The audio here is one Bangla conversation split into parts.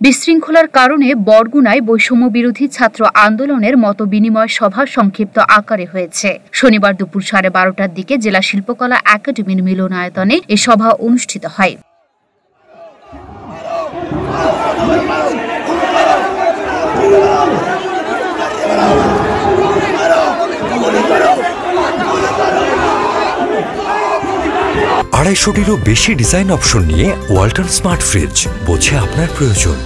বিশৃঙ্খলার কারণে বরগুনায় বৈষম্য বিরোধী ছাত্র আন্দোলনের মতবিনিময় সভা সংক্ষিপ্ত আকারে হয়েছে। শনিবার দুপুর 12:30টার দিকে জেলা শিল্পকলা একাডেমির মিলনায়তনে এ সভা অনুষ্ঠিত হয়। আড়াইশোটিরও বেশি ডিজাইন অপশন নিয়ে ওয়ালটন স্মার্ট ফ্রিজ, বোঝে আপনার প্রয়োজন।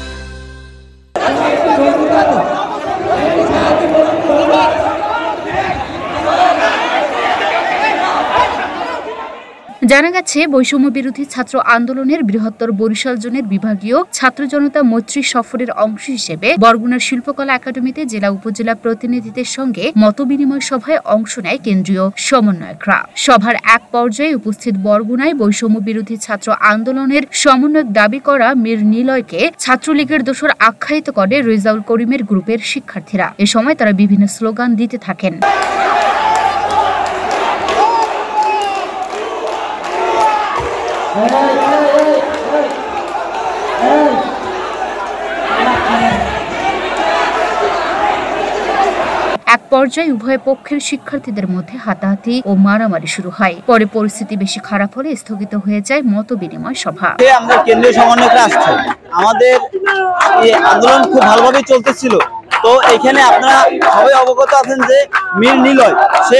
জানা গেছে, বৈষম্য বিরোধী ছাত্র আন্দোলনের বৃহত্তর বরিশাল জোনের বিভাগীয় ছাত্র জনতা মৈত্রী সফরের অংশ হিসেবে বরগুনার শিল্পকলা একাডেমিতে জেলা উপজেলা প্রতিনিধিদের সঙ্গে মতবিনিময় সভায় অংশ নেয় কেন্দ্রীয় সমন্বয়করা। সভার এক পর্যায়ে উপস্থিত বরগুনায় বৈষম্য বিরোধী ছাত্র আন্দোলনের সমন্বয়ক দাবি করা মীর নিলয়কে ছাত্রলীগের দোসর আখ্যায়িত করে রেজাউল করিমের গ্রুপের শিক্ষার্থীরা। এ সময় তারা বিভিন্ন স্লোগান দিতে থাকেন। এক পর্যায়ে উভয় পক্ষের শিক্ষার্থীদের মধ্যে হাতাহাতি ও মারামারি শুরু হয়। পরে পরিস্থিতি বেশি খারাপ হলে স্থগিত হয়ে যায় মতবিনিময় সভা। আমাদের কেন্দ্রীয় সমন্বয়করা আসছে, আমাদের এই আন্দোলন খুব ভালোভাবে চলতেছিল। তো এখানে আপনারা সবাই অবগত আছেন যে মীর নিলয় সে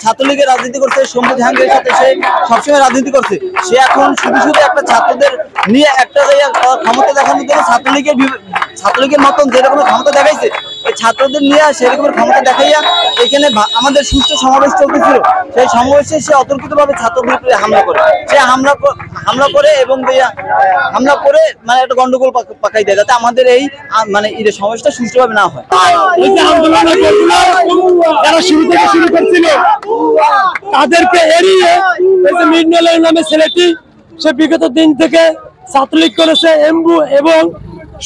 ছাত্রলীগের রাজনীতি করছে, শম্ভু জাহাঙ্গীরের সাথে সে সবসময় রাজনীতি করছে। সে এখন শুধু শুধু একটা ছাত্রদের নিয়ে একটা ক্ষমতা দেখানোর জন্য ছাত্রলীগের মতন যেরকম ক্ষমতা দেখাইছে, এই ছাত্রদের নিয়ে সেরকমের ক্ষমতা দেখাইয়া এখানে আমাদের সুষ্ঠু সমাবেশ চলতেছিল। সেই সমাবেশে সে অতর্কিতভাবে ছাত্রদের উপরে হামলা করে, সে হামলা করে এবং হামলা করে মানে একটা গন্ডগোল পাকাই দেয়, যাতে আমাদের এই মানে সমাবেশটা সুষ্ঠুভাবে না হয়। যারা শুরু থেকে শুরু করছিল তাদেরকে এড়িয়ে মীর নিলয় নামে ছেলেটি সে বিগত দিন থেকে ছাত্রলীগ করেছে। এমবু এবং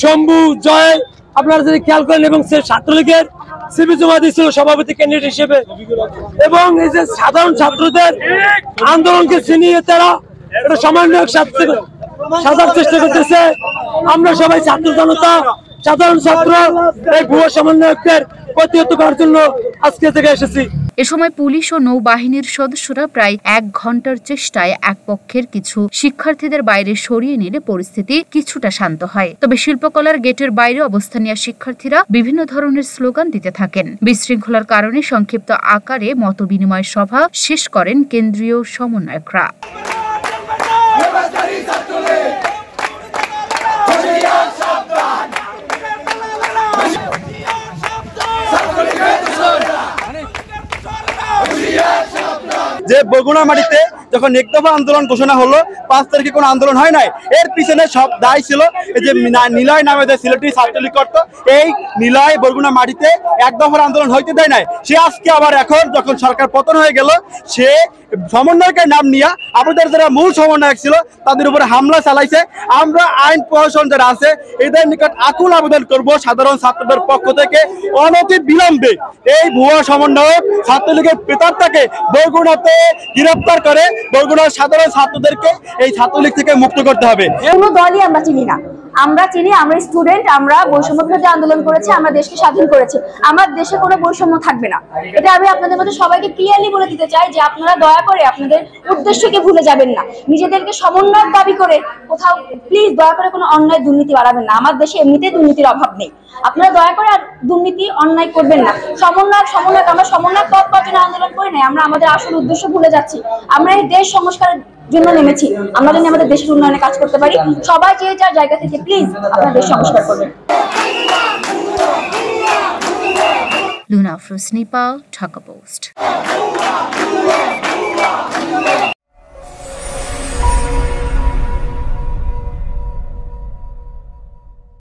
শম্ভু জয় আপনারা যদি খেয়াল করেন, এবং সে ছাত্রলীগের সিবি জমা দিয়েছিল সভাপতি ক্যান্ডিডেট হিসেবে। এবং এই যে সাধারণ ছাত্রদের আন্দোলনকে ছিনিয়ে তারা একটা সমন্বয়ক সাজার চেষ্টা করতেছে। আমরা সবাই ছাত্র জনতা, সাধারণ ছাত্র এই ভুয়া সমন্বয়কদের প্রতিহত করার জন্য আজকে থেকে এসেছি। এ সময় পুলিশ ও নৌবাহিনীর সদস্যরা প্রায় 1 ঘন্টার চেষ্টায় এক পক্ষের কিছু শিক্ষার্থীদের বাইরে সরিয়ে নিলে পরিস্থিতি কিছুটা শান্ত হয়। তবে শিল্পকলার গেটের বাইরে অবস্থান নেওয়া শিক্ষার্থীরা বিভিন্ন ধরনের স্লোগান দিতে থাকেন। বিশৃঙ্খলার কারণে সংক্ষিপ্ত আকারে মতবিনিময় সভা শেষ করেন কেন্দ্রীয় সমন্বয়করা। যে বরগুনা মাটিতে যখন এক দফা আন্দোলন ঘোষণা হলো, 5 তারিখে কোনো আন্দোলন হয় নাই, এর পিছনে সব দায় ছিল এই যে নিলয় নামে যে সিলেটি ছাত্রলীগ করত। এই নিলয় বরগুনা মাটিতে এক দফার আন্দোলন হইতে দেয় নাই। সে আজকে আবার এখন যখন সরকার পতন হয়ে গেল, সে সমন্বয়কের নাম নিয়ে আমাদের যারা মূল সমন্বয়ক ছিল তাদের উপরে হামলা চালাইছে। আমরা আইন প্রশাসন যারা আছে এদের নিকট আকুল আবেদন করব সাধারণ ছাত্রদের পক্ষ থেকে অনতি বিলম্বে এই ভুয়া সমন্বয়ক ছাত্রলীগের প্রেতাত্মাকে বরগুনাতে গ্রেফতার করে বরগুনার সাধারণ ছাত্রদেরকে এই ছাত্রলীগ থেকে মুক্ত করতে হবে। কোনো দলই আমরা চিনি না, আমরা চিনি আমরা স্টুডেন্ট, আমরা বৈষম্য বিরোধী আন্দোলন করেছি, আমরা দেশকে স্বাধীন করেছি। আমার দেশে কোনো বৈষম্য থাকবে না, এটা আমি আপনাদের মধ্যে সবাইকে ক্লিয়ারলি বলে দিতে চাই যে আপনারা দয়া করে আপনাদের উদ্দেশ্যকে ভুলে যাবেন না। নিজেদেরকে সমন্বয় দাবি করে কোথাও প্লিজ দয়া করে কোনো অন্যায় দুর্নীতি বাড়াবেন না। আমার দেশে এমনিতেই দুর্নীতির অভাব নেই, আপনারা দয়া করে আর দুর্নীতি অন্যায় করবেন না। সমন্বয় আমরা সমন্বয় পথ পাওয়ার আন্দোলন করি নাই, আমরা আমাদের আসল উদ্দেশ্য ভুলে যাচ্ছি। আমরা এই দেশ সংস্কারের জন্য নেমেছি, আমরা যেন আমাদের দেশের উন্নয়নে কাজ করতে পারি। সবাই যে যার জায়গা থেকে প্লিজ আপনার দেশ সংস্কার করবেন। Luna Afroz, Nepal, Dhaka post.